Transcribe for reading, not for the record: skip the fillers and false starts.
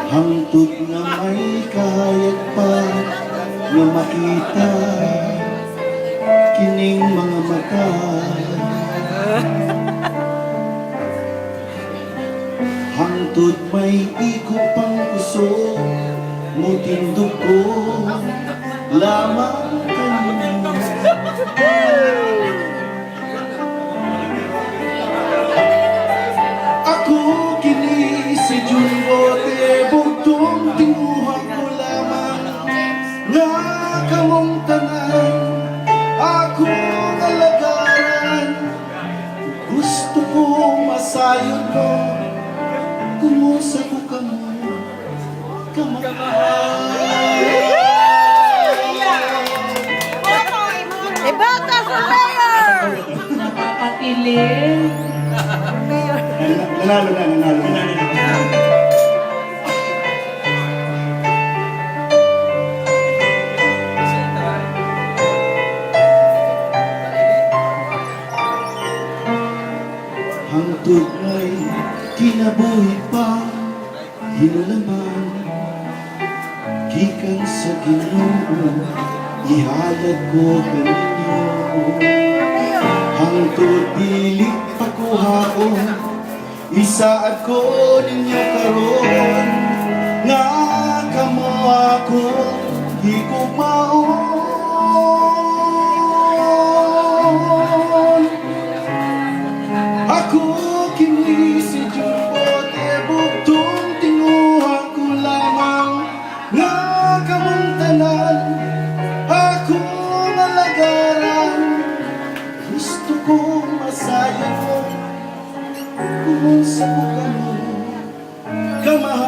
hangtod na may kahit pa nga makita kining mga mata. Hangtod may iko pang puso mo tindog ko lamang kanina. Ako kini si Jumbote, bugtong tinguhan ko lamang nga kamong tanan, ako kalagaran. Gusto ko masayod mo, kumusa ko kamo, Ibata sa mayor! Napakakilig. Nanalo na. Hangtod may kinabuhi pa hinulaman, gikan sa Ginoo ihalad ko kaninyo. Hangtod dili pa ko haon, isaad ko ninyo karon nga kamo ako higugmaon. Ako kini si Jumbote, bugtong tinguhan ko lamang nga kamong tanan, ako nalagaran. Gusto ko masaya mo, kumusta ko kamo, kamahal.